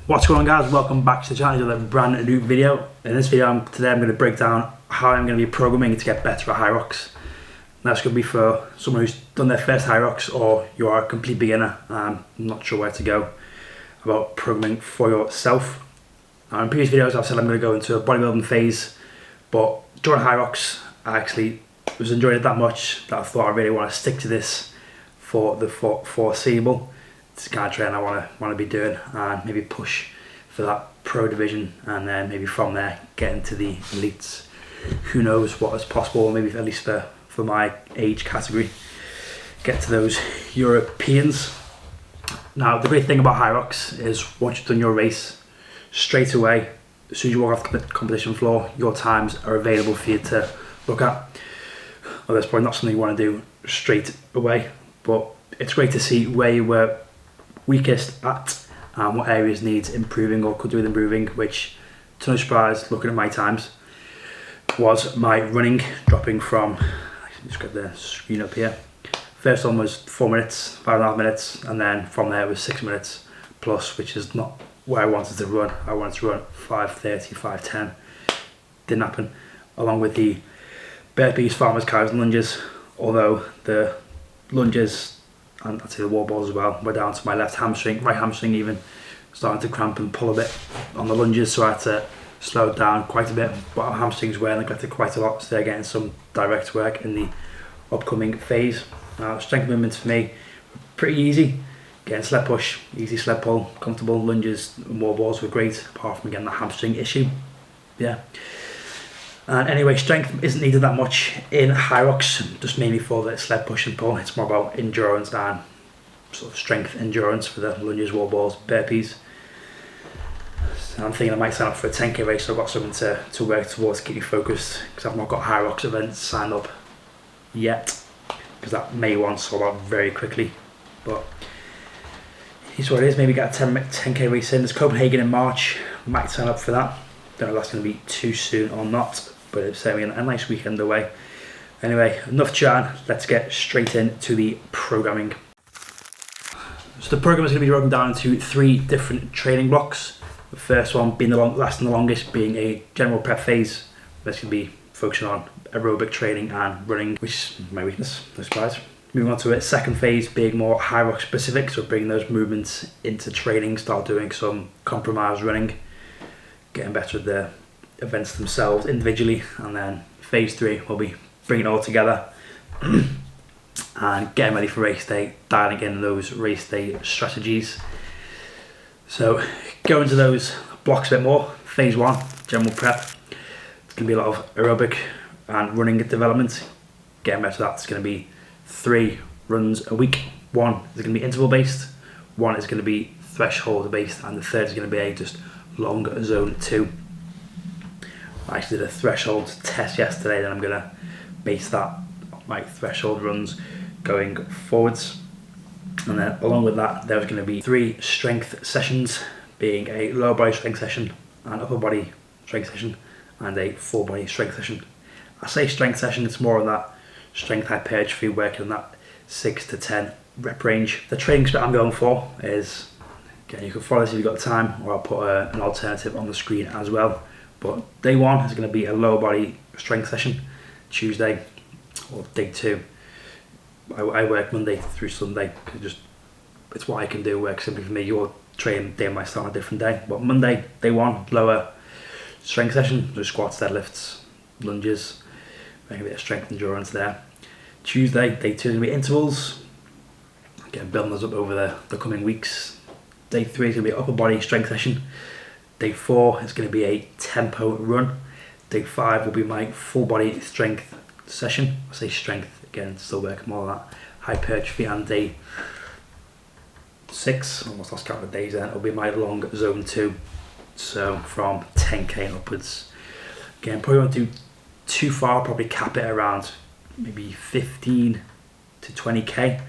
What's going on, guys? Welcome back to the channel with a brand new video. In this video today I'm going to break down how I'm going to be programming to get better at Hyrox. That's going to be for someone who's done their first Hyrox, or you are a complete beginner and not sure where to go about programming for yourself. In previous videos I've said I'm going to go into a bodybuilding phase, but during Hyrox I actually was enjoying it that much that I thought I really want to stick to this for the foreseeable. It's the kind of training I want to be doing, and maybe push for that pro division, and then maybe from there get into the elites. Who knows what is possible, maybe at least for my age category, get to those Europeans. Now the great thing about Hyrox is once you've done your race, straight away, as soon as you walk off the competition floor, your times are available for you to look at. Well, that's probably not something you want to do straight away, but it's great to see where you were weakest at and what areas needs improving or could do with improving, which, to no surprise, looking at my times, was my running, dropping from, just got the screen up here, first one was 4 minutes, 5.5 minutes, and then from there it was 6 minutes plus, which is not where I wanted to run. I wanted to run 5:30, 5:10, didn't happen, along with the burpees, farmers carries and lunges, although the lunges and I'd say the wall balls as well were down to my left hamstring, right hamstring even, starting to cramp and pull a bit on the lunges, so I had to slow it down quite a bit, but our hamstrings were neglected quite a lot, so they're getting some direct work in the upcoming phase. Strength movements for me were pretty easy, getting sled push, easy sled pull, comfortable, lunges and wall balls were great, apart from again the hamstring issue. And anyway, strength isn't needed that much in Hyrox, just mainly for the sled push and pull. It's more about endurance and sort of strength endurance for the lunges, wall balls, burpees. So I'm thinking I might sign up for a 10k race, so I've got something to work towards to keep me focused, because I've not got Hyrox events signed up yet, because that May one sold out very quickly. But here's what it is, maybe get a 10k race in. There's Copenhagen in March, might sign up for that. Don't know if that's going to be too soon or not, but it's certainly a nice weekend away. Anyway, enough chat, let's get straight into the programming. So the program is going to be broken down into 3 different training blocks. The first one being lasting the longest, being a general prep phase. That's going to be focusing on aerobic training and running, which is my weakness, no surprise. Moving on to a second phase, being more Hyrox specific, so bringing those movements into training, start doing some compromised running, getting better at the events themselves individually, and then phase 3 will be bringing it all together and getting ready for race day, dialing in those race day strategies. So go into those blocks a bit more. Phase 1, general prep. It's going to be a lot of aerobic and running development. Getting better at that. It's going to be 3 runs a week. 1 is going to be interval based, 1 is going to be threshold based, and the third is going to be a just long zone 2. I actually did a threshold test yesterday, then I'm going to base that my threshold runs going forwards. And then along with that, there's going to be 3 strength sessions, being a lower body strength session, an upper body strength session, and a full body strength session. I say strength session, it's more on that strength hypertrophy, working on that 6 to 10 rep range. The training split I'm going for is, again, you can follow this if you've got the time, or I'll put an alternative on the screen as well. But day 1 is going to be a lower body strength session, Tuesday, or day 2. I work Monday through Sunday, because it's what I can do, work simply for me. You'll train day by start on a different day. But Monday, day 1, lower strength session, just squats, deadlifts, lunges, making a bit of strength endurance there. Tuesday, day 2 is going to be intervals, again building those up over the coming weeks. Day 3 is going to be upper body strength session. Day 4 is going to be a tempo run. Day 5 will be my full body strength session. I say strength, again, still working more on that hypertrophy. And day 6, almost lost count of days then, will be my long zone 2. So from 10k upwards. Again, probably won't do too far, I'll probably cap it around maybe 15 to 20k.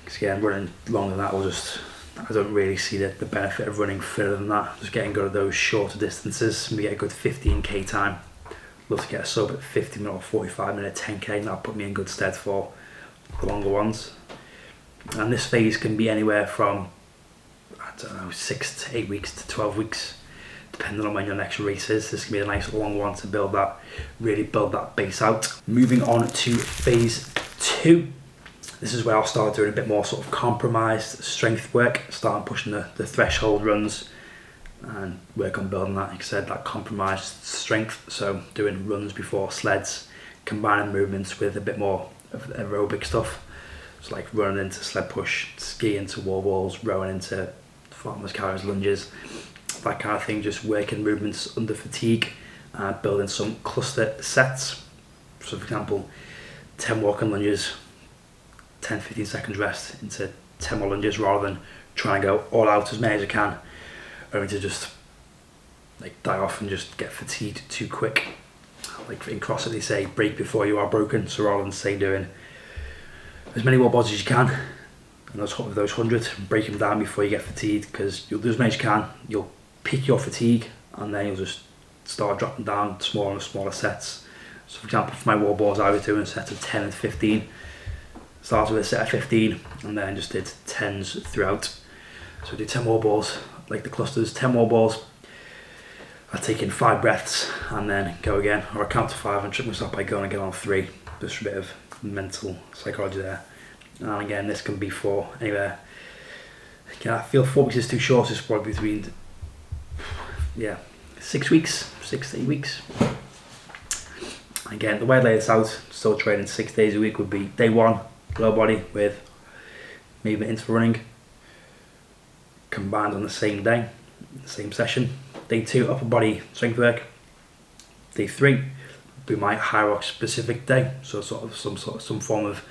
Because again, running longer than that will just, I don't really see the benefit of running further than that. Just getting good at those shorter distances, maybe get a good 15k time. Love to get a sub at 50 minute or 45 minute 10k, and that'll put me in good stead for the longer ones. And this phase can be anywhere from I don't know, 6 to 8 weeks to 12 weeks, depending on when your next race is. This can be a nice long one to really build that base out. Moving on to phase 2. This is where I'll start doing a bit more sort of compromised strength work, start pushing the threshold runs and work on building that, like I said, that compromised strength. So doing runs before sleds, combining movements with a bit more of aerobic stuff. So like running into sled push, ski into wall balls, rowing into farmers carries, lunges, that kind of thing, just working movements under fatigue and building some cluster sets. So for example, 10 walking lunges, 10-15 seconds rest into 10 more lunges, rather than trying to go all out as many as I can, only to just like die off and just get fatigued too quick. Like in CrossFit they say, break before you are broken. So rather than say doing as many wall balls as you can, and those 100, break them down before you get fatigued, because you'll do as many as you can, you'll peak your fatigue, and then you'll just start dropping down smaller and smaller sets. So for example, for my wall balls, I was doing a set of 10 and 15. Started with a set of 15 and then just did 10s throughout. So I did 10 wall balls, like the clusters, 10 wall balls. I take in 5 breaths and then go again, or I count to 5 and trick myself by going again on 3. Just a bit of mental psychology there. And again, this can be for anywhere. I feel 4 weeks is too short, so it's probably between 6 weeks, 6 to 8 weeks. Again, the way I lay this out, still training 6 days a week, would be day 1, lower body with movement into running, combined on the same day, the same session. Day 2, upper body strength work. Day 3 would be my Hyrox specific day, so some form of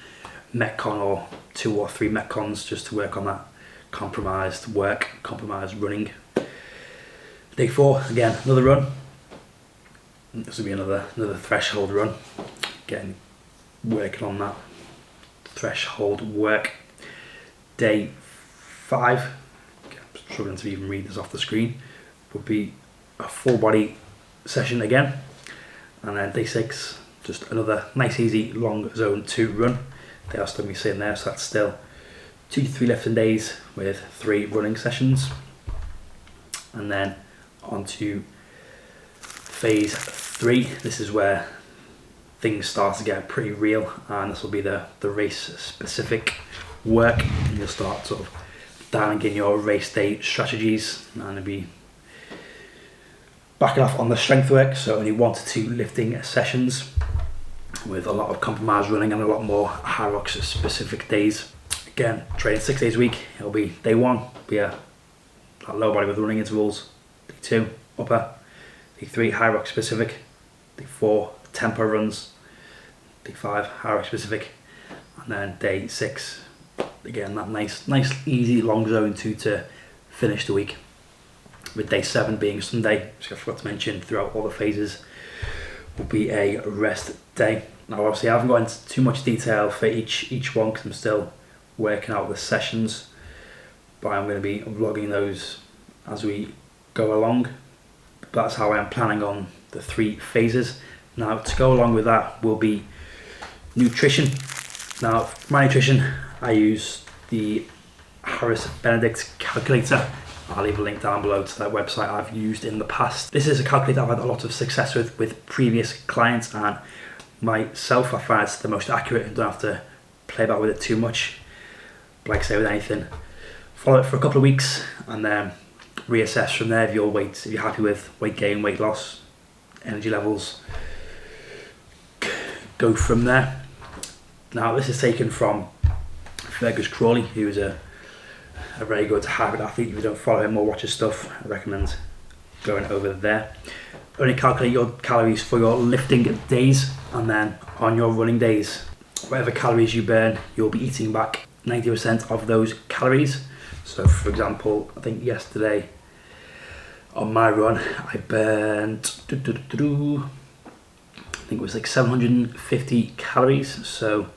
metcon, or 2 or 3 metcons, just to work on that compromised work, compromised running. Day 4, again, another run. This will be another threshold run, working on that threshold work. Day 5, I'm struggling to even read this off the screen, would be a full body session again. And then day 6, just another nice easy long zone 2 run. They are still be sitting there, so that's still 2 to 3 lifting days with 3 running sessions. And then on to phase 3. This is where things start to get pretty real, and this will be the race specific work, and you'll start sort of dialing in your race day strategies, and it'll be backing off on the strength work, so only 1 to 2 lifting sessions with a lot of compromised running and a lot more Hyrox specific days. Again, training 6 days a week. It'll be day 1 be a lower body with running intervals, day 2 upper, day 3 Hyrox specific, day 4 tempo runs, day 5 Hyrox specific, and then day 6 again that nice easy long zone 2 to finish the week, with day 7 being Sunday, which I forgot to mention throughout all the phases, will be a rest day. Now obviously I haven't got into too much detail for each one because I'm still working out the sessions, but I'm going to be vlogging those as we go along. But that's how I'm planning on the 3 phases. Now to go along with that will be nutrition. Now for my nutrition I use the Harris Benedict calculator. I'll leave a link down below to that website I've used in the past. This is a calculator I've had a lot of success with previous clients and myself. I find it's the most accurate and don't have to play about with it too much. But like I say with anything, follow it for a couple of weeks and then reassess from there if you're happy with weight gain, weight loss, energy levels, go from there. Now this is taken from Fergus Crawley, who is a very good hybrid athlete. If you don't follow him or watch his stuff, I recommend going over there. Only calculate your calories for your lifting days, and then on your running days, whatever calories you burn, you'll be eating back 90% of those calories. So for example, I think yesterday on my run I burned I think it was like 750 calories, so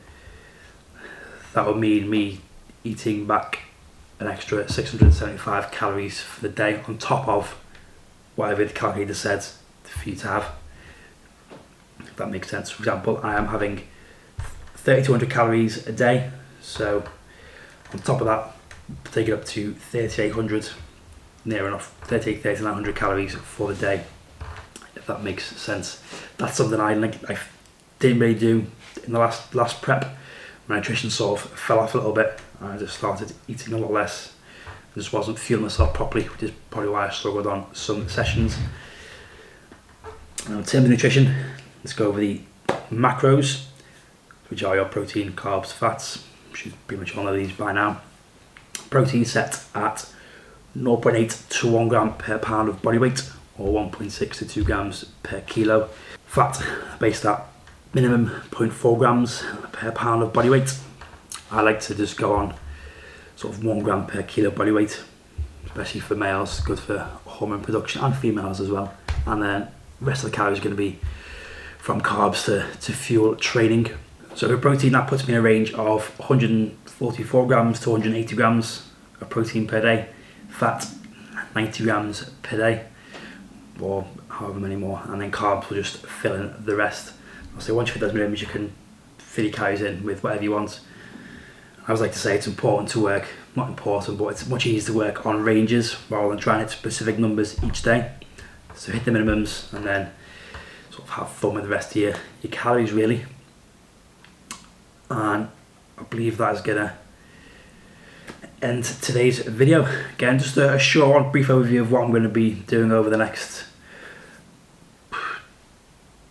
that would mean me eating back an extra 675 calories for the day on top of whatever the calculator says for you to have, if that makes sense. For example, I am having 3200 calories a day, so on top of that take it up to 3,800, near enough, 3,900 calories for the day, if that makes sense. That's something I didn't really do in the last prep. My nutrition sort of fell off a little bit, and I just started eating a lot less. I just wasn't fueling myself properly, which is probably why I struggled on some sessions. Now in terms of nutrition, let's go over the macros, which are your protein, carbs, fats. You should pretty much all know these by now. Protein set at 0.8 to 1 gram per pound of body weight, or 1.6 to 2 grams per kilo. Fat based at minimum 0.4 grams per pound of body weight. I like to just go on sort of 1 gram per kilo body weight, especially for males, good for hormone production, and females as well. And then the rest of the calories are going to be from carbs to fuel training. So for protein, that puts me in a range of 144 grams to 180 grams of protein per day. Fat, 90 grams per day, or however many more. And then carbs will just fill in the rest. So once you hit those minimums, you can fill your calories in with whatever you want. I always like to say it's important to work, not important, but it's much easier to work on ranges rather than trying to hit specific numbers each day. So hit the minimums and then sort of have fun with the rest of your calories really. And I believe that is gonna end today's video. Again, just a short one, brief overview of what I'm going to be doing over the next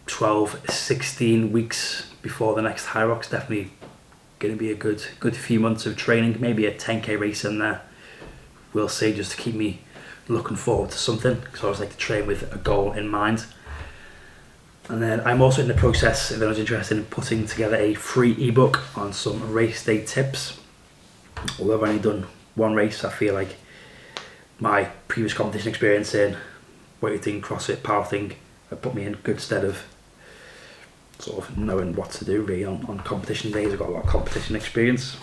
12-16 weeks before the next Hyrox. Definitely going to be a good few months of training, maybe a 10k race in there, we'll see, just to keep me looking forward to something, because I always like to train with a goal in mind. And then I'm also in the process, if anyone's interested, in putting together a free ebook on some race day tips. Although I've only done one race, I feel like my previous competition experience in weightlifting, CrossFit, powerlifting have put me in good stead of sort of knowing what to do really on competition days. I've got a lot of competition experience.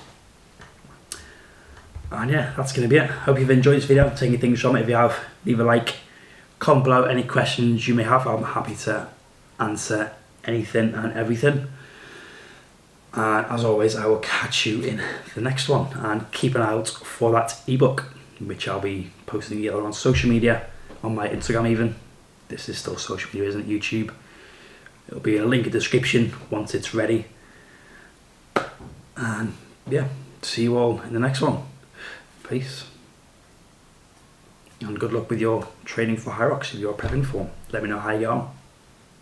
And yeah, that's going to be it. Hope you've enjoyed this video, taking things from it. If you have, leave a like, comment below any questions you may have. I'm happy to answer anything and everything. And as always, I will catch you in the next one, and keep an eye out for that ebook, which I'll be posting either on social media, on my Instagram even. This is still social media, isn't it? YouTube. It'll be in a link in the description once it's ready. And yeah, see you all in the next one. Peace. And good luck with your training for Hyrox if you're prepping for. Let me know how you get on.